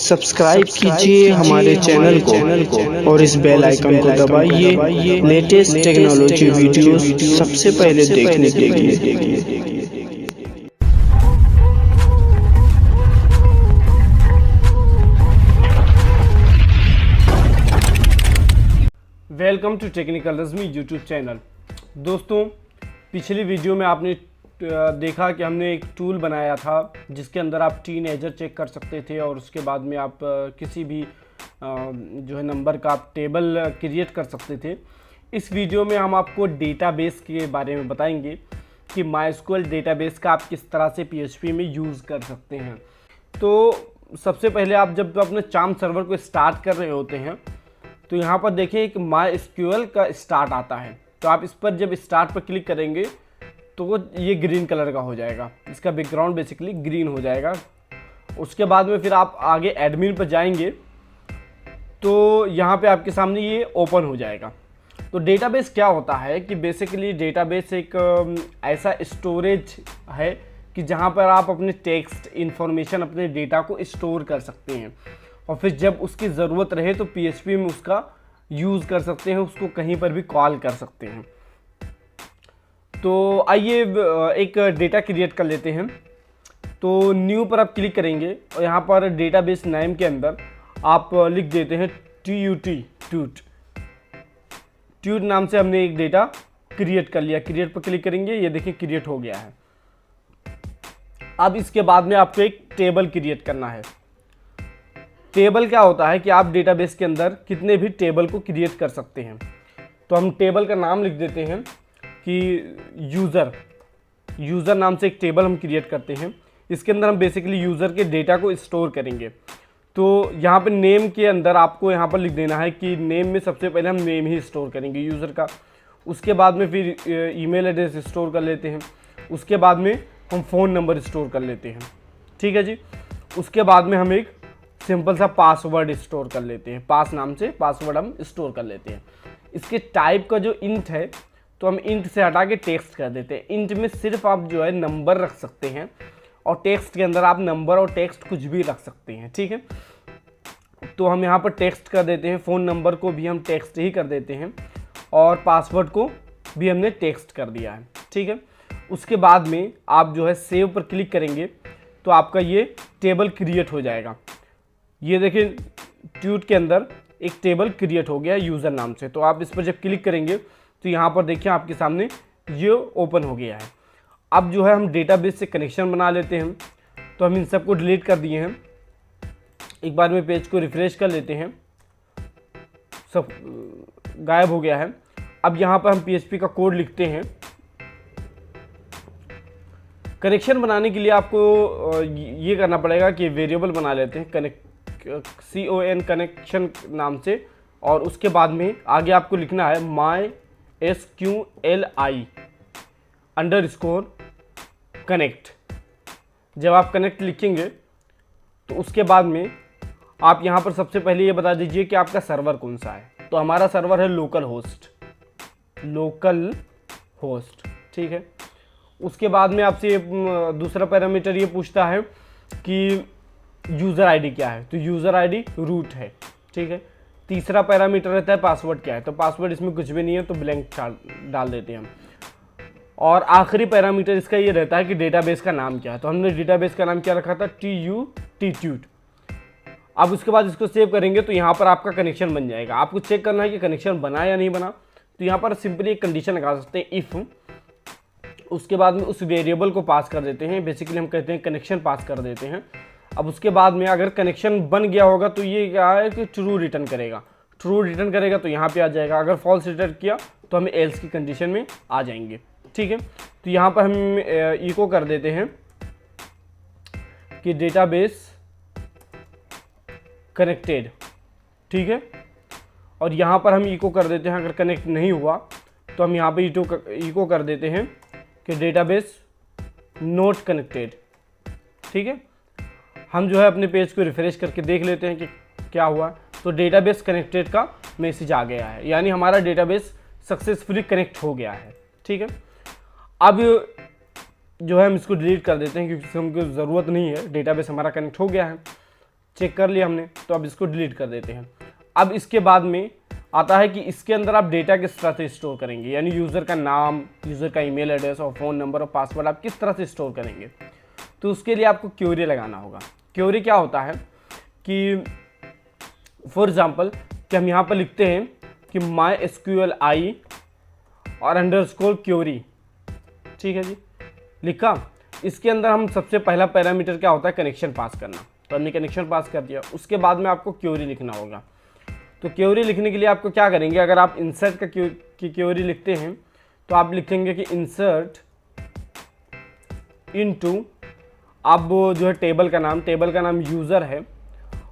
Subscribe कीजिए हमारे channel को और इस बेल आइकन को दबाइए लेटेस्ट टेक्नोलॉजी वीडियोस सबसे पहले देखने के लिए। Welcome to technical Razmi YouTube channel. दोस्तों, पिछली वीडियो में आपने देखा कि हमने एक टूल बनाया था जिसके अंदर आप टीनेजर चेक कर सकते थे और उसके बाद में आप किसी भी जो है नंबर का आप टेबल क्रिएट कर सकते थे। इस वीडियो में हम आपको डेटाबेस के बारे में बताएंगे कि माइस्क्यूएल डेटाबेस का आप किस तरह से पीएचपी में यूज़ कर सकते हैं। तो सबसे पहले आप जब अपने चार्म सर्वर को स्टार्ट कर रहे होते हैं तो यहाँ पर देखें एक माइस्क्यूएल का स्टार्ट आता है। तो आप इस पर जब स्टार्ट पर क्लिक करेंगे तो ये ग्रीन कलर का हो जाएगा, इसका बैकग्राउंड बेसिकली ग्रीन हो जाएगा। उसके बाद में फिर आप आगे एडमिन पर जाएंगे तो यहाँ पे आपके सामने ये ओपन हो जाएगा। तो डेटाबेस क्या होता है कि बेसिकली डेटाबेस एक ऐसा स्टोरेज है कि जहाँ पर आप अपने टेक्स्ट इन्फॉर्मेशन अपने डेटा को स्टोर कर सकते हैं और फिर जब उसकी ज़रूरत रहे तो पीएचपी में उसका यूज़ कर सकते हैं, उसको कहीं पर भी कॉल कर सकते हैं। तो आइए एक डेटा क्रिएट कर लेते हैं। तो न्यू पर आप क्लिक करेंगे और यहाँ पर डेटाबेस नेम के अंदर आप लिख देते हैं ट्यूट नाम से हमने एक डेटा क्रिएट कर लिया। क्रिएट पर क्लिक करेंगे, ये देखिए क्रिएट हो गया है। अब इसके बाद में आपको एक टेबल क्रिएट करना है। टेबल क्या होता है कि आप डेटाबेस के अंदर कितने भी टेबल को क्रिएट कर सकते हैं। तो हम टेबल का नाम लिख देते हैं कि यूज़र नाम से एक टेबल हम क्रिएट करते हैं। इसके अंदर हम बेसिकली यूज़र के डेटा को स्टोर करेंगे। तो यहाँ पे नेम के अंदर आपको यहाँ पर लिख देना है कि नेम में सबसे पहले हम नेम ही स्टोर करेंगे यूज़र का। उसके बाद में फिर ईमेल एड्रेस स्टोर कर लेते हैं। उसके बाद में हम फ़ोन नंबर स्टोर कर लेते हैं। ठीक है जी। उसके बाद में हम एक सिंपल सा पासवर्ड स्टोर कर लेते हैं। पास नाम से पासवर्ड हम स्टोर कर लेते हैं। इसके टाइप का जो इंट है तो हम इंट से हटा के टेक्स्ट कर देते हैं। इंट में सिर्फ आप जो है नंबर रख सकते हैं और टेक्स्ट के अंदर आप नंबर और टेक्स्ट कुछ भी रख सकते हैं। ठीक है। तो हम यहाँ पर टेक्स्ट कर देते हैं। फ़ोन नंबर को भी हम टेक्स्ट ही कर देते हैं और पासवर्ड को भी हमने टेक्स्ट कर दिया है। ठीक है। उसके बाद में आप जो है सेव पर क्लिक करेंगे तो आपका ये टेबल क्रिएट हो जाएगा। ये देखिए ट्यूट के अंदर एक टेबल क्रिएट हो गया यूज़र नाम से। तो आप इस पर जब क्लिक करेंगे तो यहाँ पर देखिए आपके सामने ये ओपन हो गया है। अब जो है हम डेटाबेस से कनेक्शन बना लेते हैं। तो हम इन सबको डिलीट कर दिए हैं। एक बार में पेज को रिफ्रेश कर लेते हैं, सब गायब हो गया है। अब यहाँ पर हम पीएचपी का कोड लिखते हैं। कनेक्शन बनाने के लिए आपको ये करना पड़ेगा कि वेरिएबल बना लेते हैं CON कनेक्शन नाम से और उसके बाद में आगे आपको लिखना है MySQLi_connect। जब आप कनेक्ट लिखेंगे तो उसके बाद में आप यहाँ पर सबसे पहले ये बता दीजिए कि आपका सर्वर कौन सा है। तो हमारा सर्वर है लोकल होस्ट। ठीक है। उसके बाद में आपसे ये दूसरा पैरामीटर ये पूछता है कि यूज़र आईडी क्या है। तो यूज़र आईडी रूट है। ठीक है। तीसरा पैरामीटर रहता है पासवर्ड क्या है। तो पासवर्ड इसमें कुछ भी नहीं है तो ब्लैंक डाल देते हैं हम। और आखिरी पैरामीटर इसका ये रहता है कि डेटाबेस का नाम क्या है। तो हमने डेटाबेस का नाम क्या रखा था, ट्यूट। अब उसके बाद इसको सेव करेंगे तो यहाँ पर आपका कनेक्शन बन जाएगा। आपको चेक करना है कि कनेक्शन बना या नहीं बना। तो यहाँ पर सिंपली एक कंडीशन लगा सकते हैं, इफ़। उसके बाद में उस वेरिएबल को पास कर देते हैं। बेसिकली हम कहते हैं कनेक्शन पास कर देते हैं। अब उसके बाद में अगर कनेक्शन बन गया होगा तो ये क्या है कि ट्रू रिटर्न करेगा। तो यहाँ पे आ जाएगा। अगर फॉल्स रिटर्न किया तो हम एल्स की कंडीशन में आ जाएंगे। ठीक है। तो यहाँ पर हम इको कर देते हैं कि डेटाबेस कनेक्टेड। ठीक है। और यहाँ पर हम इको कर देते हैं अगर कनेक्ट नहीं हुआ तो हम यहाँ पे इको कर देते हैं कि डेटाबेस नॉट कनेक्टेड। ठीक है। हम जो है अपने पेज को रिफ्रेश करके देख लेते हैं कि क्या हुआ। तो डेटाबेस कनेक्टेड का मैसेज आ गया है, यानी हमारा डेटाबेस सक्सेसफुली कनेक्ट हो गया है। ठीक है। अब जो है हम इसको डिलीट कर देते हैं क्योंकि हमको ज़रूरत नहीं है, डेटाबेस हमारा कनेक्ट हो गया है। चेक कर लिया हमने, तो अब इसको डिलीट कर देते हैं। अब इसके बाद में आता है कि इसके अंदर आप डेटा किस तरह से स्टोर करेंगे, यानी यूज़र का नाम, यूज़र का ईमेल एड्रेस और फ़ोन नंबर और पासवर्ड आप किस तरह से स्टोर करेंगे। तो उसके लिए आपको क्वेरी लगाना होगा। क्वेरी क्या होता है कि फॉर एग्जांपल कि हम यहाँ पर लिखते हैं कि MySQLi और अंडरस्कोर क्वेरी, ठीक है जी, लिखा। इसके अंदर हम सबसे पहला पैरामीटर क्या होता है, कनेक्शन पास करना। तो हमने कनेक्शन पास कर दिया, उसके बाद में आपको क्वेरी लिखना होगा। तो क्वेरी लिखने के लिए आपको क्या करेंगे, अगर आप इंसर्ट का क्वेरी लिखते हैं तो आप लिखेंगे कि इंसर्ट इनटू, अब जो है टेबल का नाम यूज़र है,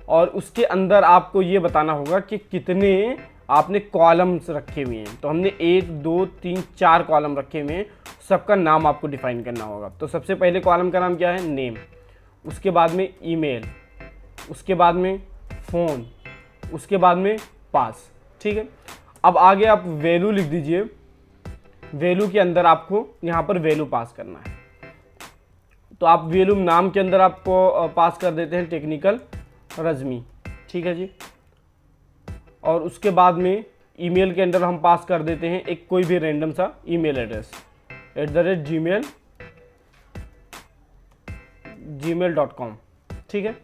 और उसके अंदर आपको ये बताना होगा कि कितने आपने कॉलम्स रखे हुए हैं। तो हमने 1 2 3 4 कॉलम रखे हुए हैं, सबका नाम आपको डिफाइन करना होगा। तो सबसे पहले कॉलम का नाम क्या है, नेम, उसके बाद में ईमेल, उसके बाद में फ़ोन, उसके बाद में पास, ठीक है। अब आगे आप वैल्यू लिख दीजिए। वैल्यू के अंदर आपको यहाँ पर वैल्यू पास करना है। तो आप वैल्यू नाम के अंदर आपको पास कर देते हैं टेक्निकल रजमी, ठीक है जी। और उसके बाद में ईमेल के अंदर हम पास कर देते हैं एक कोई भी रैंडम सा ईमेल एड्रेस @gmail.com, ठीक है।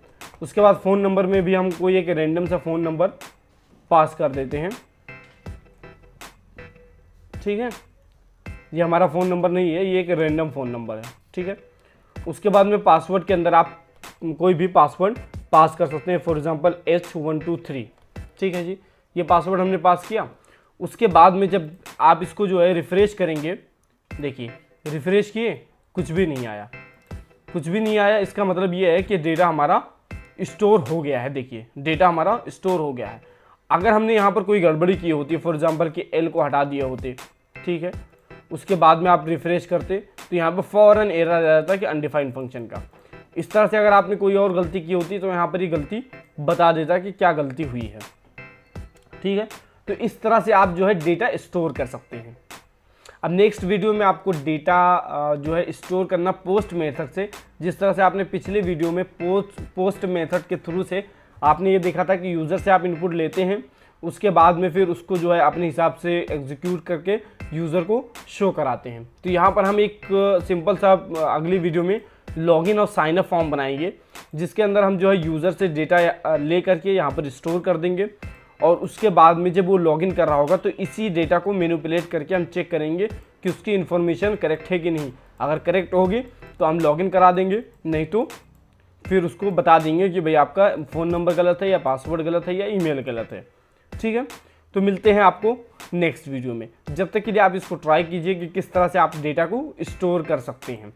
उसके बाद फ़ोन नंबर में भी हम कोई एक रैंडम सा फ़ोन नंबर पास कर देते हैं, ठीक है। ये हमारा फ़ोन नंबर नहीं है, ये एक रैंडम फ़ोन नंबर है, ठीक है। उसके बाद में पासवर्ड के अंदर आप कोई भी पासवर्ड पास कर सकते हैं, फॉर एग्जांपल H123, ठीक है जी। ये पासवर्ड हमने पास किया। उसके बाद में जब आप इसको जो है रिफ़्रेश करेंगे, देखिए रिफ़्रेश किए, कुछ भी नहीं आया, कुछ भी नहीं आया। इसका मतलब ये है कि डेटा हमारा स्टोर हो गया है। देखिए डेटा हमारा स्टोर हो गया है। अगर हमने यहाँ पर कोई गड़बड़ी की होती, फॉर एग्जांपल कि L को हटा दिए होते, ठीक है, उसके बाद में आप रिफ़्रेश करते तो यहाँ पर फ़ौरन एरर आ जाता है कि अनडिफाइंड फंक्शन का। इस तरह से अगर आपने कोई और गलती की होती तो यहाँ पर ही गलती बता देता कि क्या गलती हुई है, ठीक है। तो इस तरह से आप जो है डेटा स्टोर कर सकते हैं। अब नेक्स्ट वीडियो में आपको डेटा जो है स्टोर करना पोस्ट मेथड से, जिस तरह से आपने पिछले वीडियो में पोस्ट मेथड के थ्रू से आपने ये देखा था कि यूज़र से आप इनपुट लेते हैं, उसके बाद में फिर उसको जो है अपने हिसाब से एग्जीक्यूट करके यूज़र को शो कराते हैं। तो यहाँ पर हम एक सिंपल सा अगली वीडियो में लॉगिन और साइन अप फॉर्म बनाएंगे, जिसके अंदर हम जो है यूज़र से डेटा ले करके यहाँ पर स्टोर कर देंगे, और उसके बाद में जब वो लॉगिन कर रहा होगा तो इसी डेटा को मैनिपुलेट करके हम चेक करेंगे कि उसकी इन्फॉर्मेशन करेक्ट है कि नहीं। अगर करेक्ट होगी तो हम लॉगिन करा देंगे, नहीं तो फिर उसको बता देंगे कि भाई आपका फ़ोन नंबर गलत है या पासवर्ड गलत है या ईमेल गलत है, ठीक है। तो मिलते हैं आपको नेक्स्ट वीडियो में। जब तक के लिए आप इसको ट्राई कीजिए कि किस तरह से आप डेटा को स्टोर कर सकते हैं।